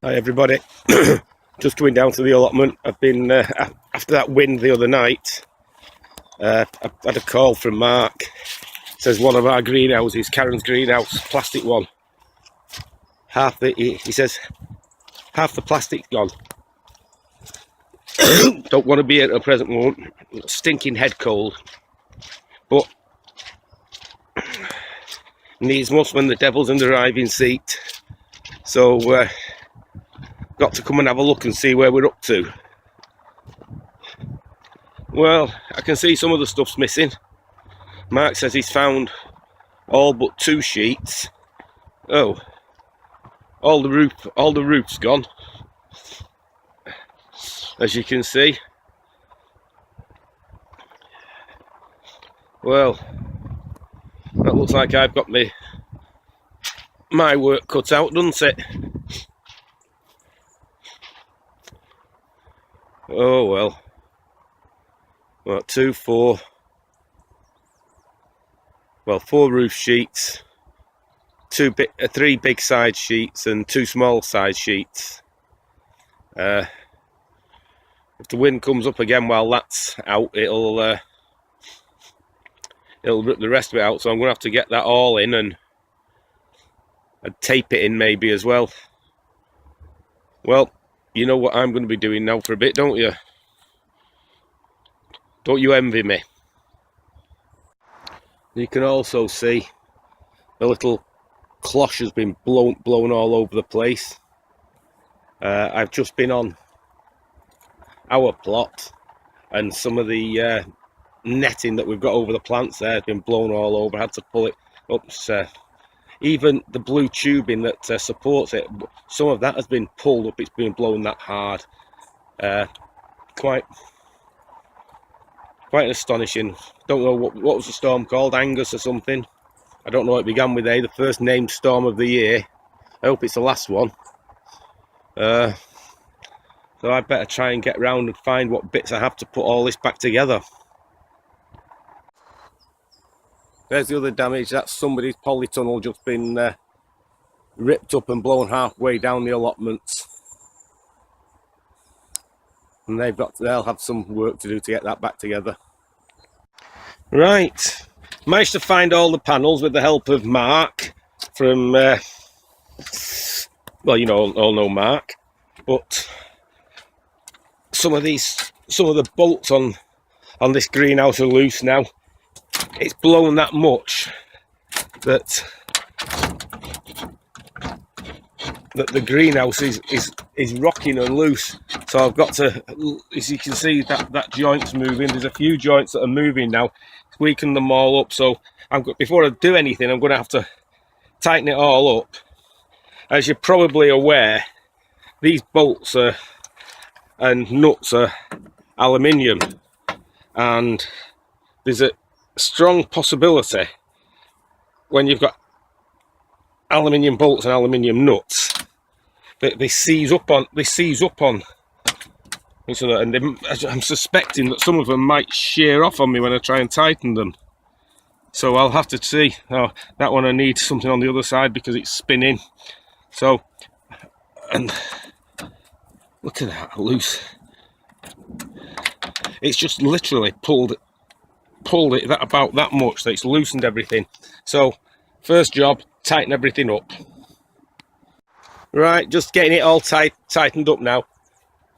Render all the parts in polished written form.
Hi everybody, just coming down to the allotment. I've been, after that wind the other night, I had a call from Mark. It says one of our greenhouses, Karen's greenhouse, plastic one. He says, half the plastic's gone. Don't want to be at the present moment, stinking head cold. But needs must when the devil's in the driving seat. So, got to come and have a look and see where we're up to. Well, I can see some of the stuff's missing. Mark says he's found all but 2 sheets. Oh, all the roof's gone, as you can see. Well, that looks like I've got my work cut out, doesn't it? Oh well. Well, 4 roof sheets, 3 big side sheets and 2 small side sheets. If the wind comes up again while that's out, it'll rip the rest of it out. So I'm going to have to get that all in and tape it in maybe as well. Well, you know what I'm going to be doing now for a bit, don't you? Don't you envy me? You can also see the little cloche has been blown all over the place. I've just been on our plot, and some of the netting that we've got over the plants there has been blown all over. I had to pull it up. Even the blue tubing that supports it, some of that has been pulled up. It's been blown that hard. Quite astonishing. Don't know what was the storm called, Angus or something. I don't know what it began with A, the first named storm of the year. I hope it's the last one. So I better try and get round and find what bits I have to put all this back together. There's the other damage. That's somebody's polytunnel just been ripped up and blown halfway down the allotments. And they'll have some work to do to get that back together. Right, managed to find all the panels with the help of Mark from, well, you know, all know Mark, but some of the bolts on this greenhouse are loose now. It's blown that much that the greenhouse is rocking and loose. So I've got to, as you can see, that joint's moving. There's a few joints that are moving now, squeaking them all up. So before I do anything, I'm going to have to tighten it all up. As you're probably aware, these bolts and nuts are aluminium, and there's a strong possibility when you've got aluminium bolts and aluminium nuts that they seize up on and I'm suspecting that some of them might shear off on me when I try and tighten them. So I'll have to see. Oh, that one I need something on the other side because it's spinning. So, and look at that, loose. It's just literally pulled it that about that much that it's loosened everything. So first job, tighten everything up. Right, just getting it all tightened up now.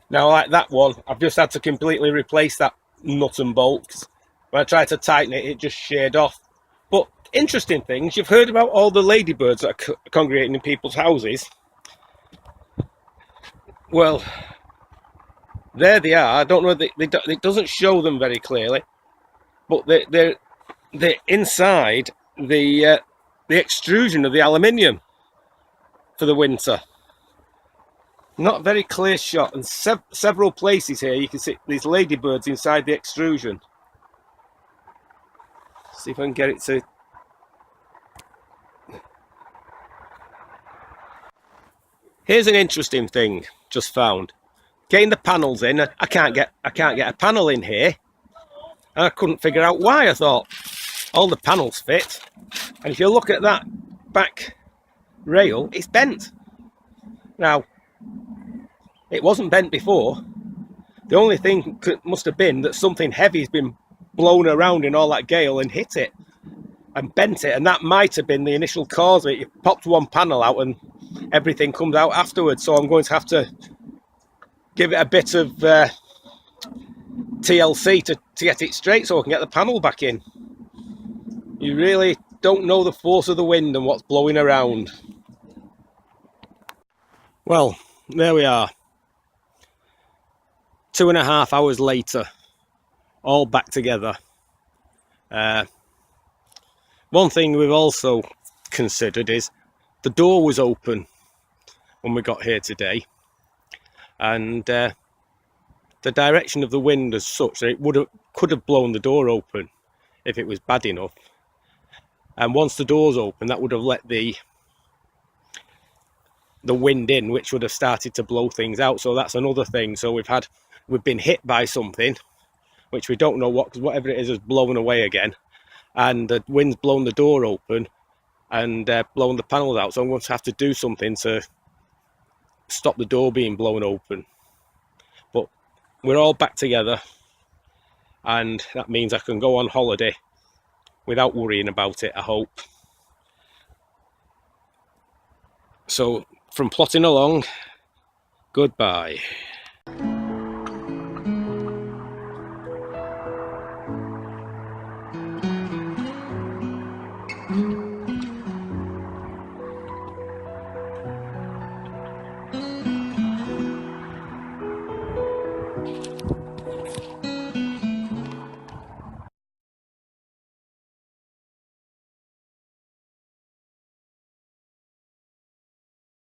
Now, like that one, I've just had to completely replace that nut and bolt. When I tried to tighten it, it just sheared off. But interesting things, you've heard about all the ladybirds that are congregating in people's houses. Well, there they are. I don't know, it doesn't show them very clearly, but they're inside the extrusion of the aluminium for the winter. Not a very clear shot, and several places here you can see these ladybirds inside the extrusion. See if I can get it to. Here's an interesting thing just found. Getting the panels in, I can't get a panel in here, and I couldn't figure out why. I thought all the panels fit, and if you look at that back rail, it's bent. Now, It wasn't bent before. The only thing must have been that something heavy's been blown around in all that gale and hit it and bent it, and that might have been the initial cause of it. You popped one panel out and everything comes out afterwards, so I'm going to have to give it a bit of TLC to get it straight so I can get the panel back in. You really don't know the force of the wind and what's blowing around. Well, there we are. 2.5 hours later, all back together. One thing we've also considered is the door was open when we got here today, and the direction of the wind is such that it could have blown the door open if it was bad enough. And once the door's open, that would have let the wind in, which would have started to blow things out. So that's another thing. So we've been hit by something, which we don't know what, because whatever it is has blown away again, and the wind's blown the door open and blown the panels out. So I'm going to have to do something to stop the door being blown open. But we're all back together, and that means I can go on holiday without worrying about it, I hope. So from plotting along, goodbye.